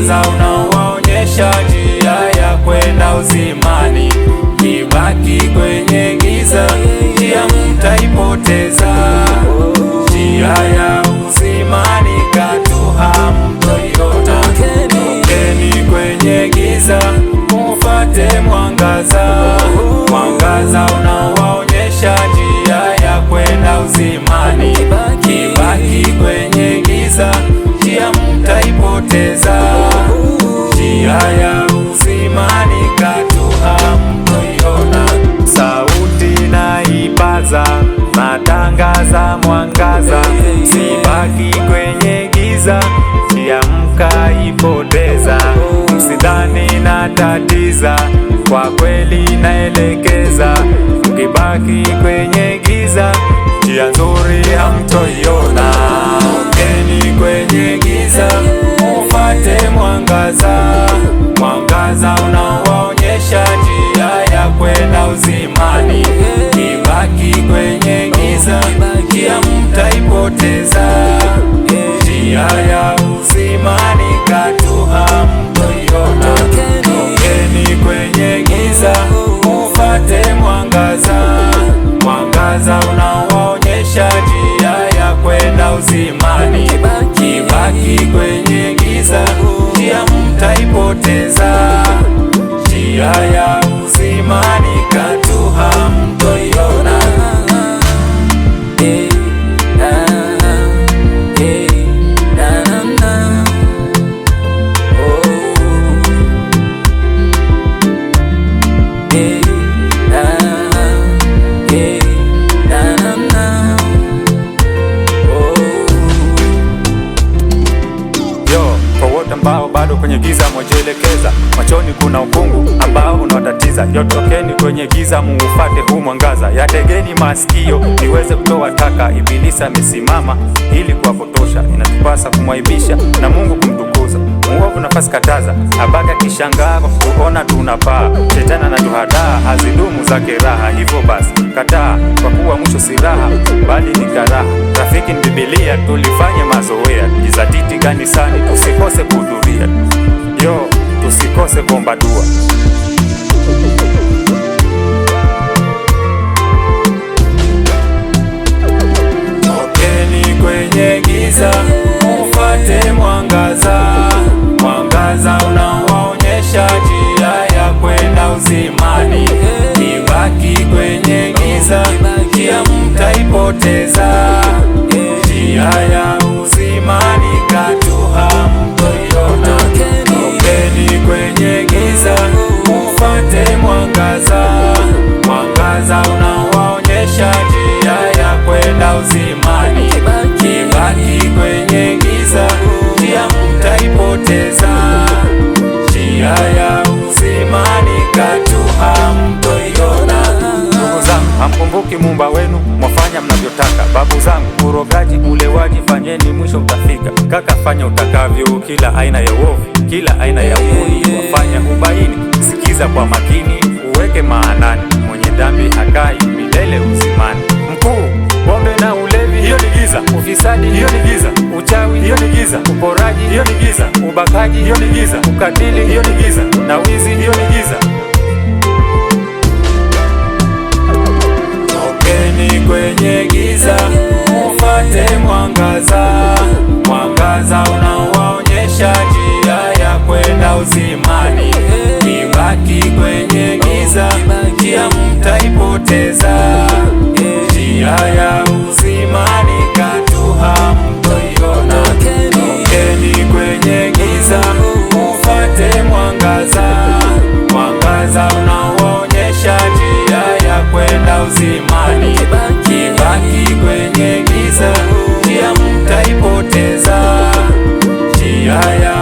mwangaza unaowaonyesha njia ya kwenda uzimani. Kibaki kwenye giza, njia mtaipoteza. Njia ya uzimani katu hamtoiona. Tokeni kwenye giza, mufate mwangaza. Mwangaza unaowaonyesha njia ya kwenda uzimani. Kibaki kwenye giza, njia mtaipoteza. Njia ya uzimani katu hamtoiona. Sauti naipaza, natangaza mwangaza. Msibaki kwenye giza, njia mkaipoteza. Msidhani natatiza, kwa kweli naelekeza. Mkibaki kwenye giza, njia nzuri hamtoiona. Tokeni kwenye giza, mufate mwangaza. Mwangaza unaowaonyesha njia ya kwenda uzimani. Kibaki kwenye giza, njia mtaipoteza. Njia ya uzimani katu hamtoiona. Tokeni kwenye giza, mufate mwangaza. Mwangaza unaowaonyesha njia ya kwenda uzimani. Kibaki kwenye giza, njia mtaipoteza. Njia ya uzimani katu hamtoiona. Ambao bado kwenye giza mwajielekeza, machoni kuna ukungu ambao unawatatiza. Yotokeni kwenye giza, muufate huu mwangaza. Yategeni masikio niweze kutoa taka. Ibilisi amesimama ili kuwapotosha. Inatupasa kumwaibisha na Mungu kumtukuza. Muovu nafasi kataza, abaki akishangaa kwa kuona tunapaa. Shetani anatuhadaa, hazidumu zake raha. Hivyo basi kataa, kwa kuwa mwisho si raha bali ni karaha. Rafiki ni Biblia, tulifanye mazoea. Jizatiti kanisani, tusikose kuhudhuria. Tusikose kuomba dua. Tokeni kwenye giza, mufate mwangaza. Mwangaza unaowaonyesha njia ya kwenda uzimani. Kibaki kwenye giza, njia mtaipoteza. Njia ya uzimani katu hamtoiona. Tokeni kwenye giza, mufate mwangaza. Mwangaza unaowaonyesha njia ya kwenda uzimani. Kibaki kwenye giza, njia mtaipoteza. Njia ya uzimani katu hamtoiona. Ndugu zangu, hamkumbuki Muumba wenu, mwafanya mnavyotaka. Babu zangu, urogaji, ulewaji, fanyeni mwisho mtafika. Kaka, fanya utakavyo, kila aina ya uovu, kila aina ya uhuni wafanya ubaini. Sikiza kwa makini, uweke maanani. Mwenye dhambi hakai milele uzimani. Mkuu, pombe na ulevi, hiyo ni giza. Ufisadi, hiyo ni giza. Uchawi, hiyo ni giza. Uporaji, hiyo ni giza. Ubakaji, hiyo ni giza. Ukatili, hiyo ni giza. Na wizi, hiyo ni giza. Tokeni kwenye giza, mufate mwangaza. Mwangaza unaowaonyesha njia ya kwenda uzimani. Kibaki kwenye giza, njia mtaipoteza. Njia ya uzimani katu hamtoiona. Tokeni kwenye giza, mufate mwangaza. Mwangaza unaowaonyesha njia ya kwenda uzimani. Kibaki kwenye giza, njia mtaipoteza. Njia ya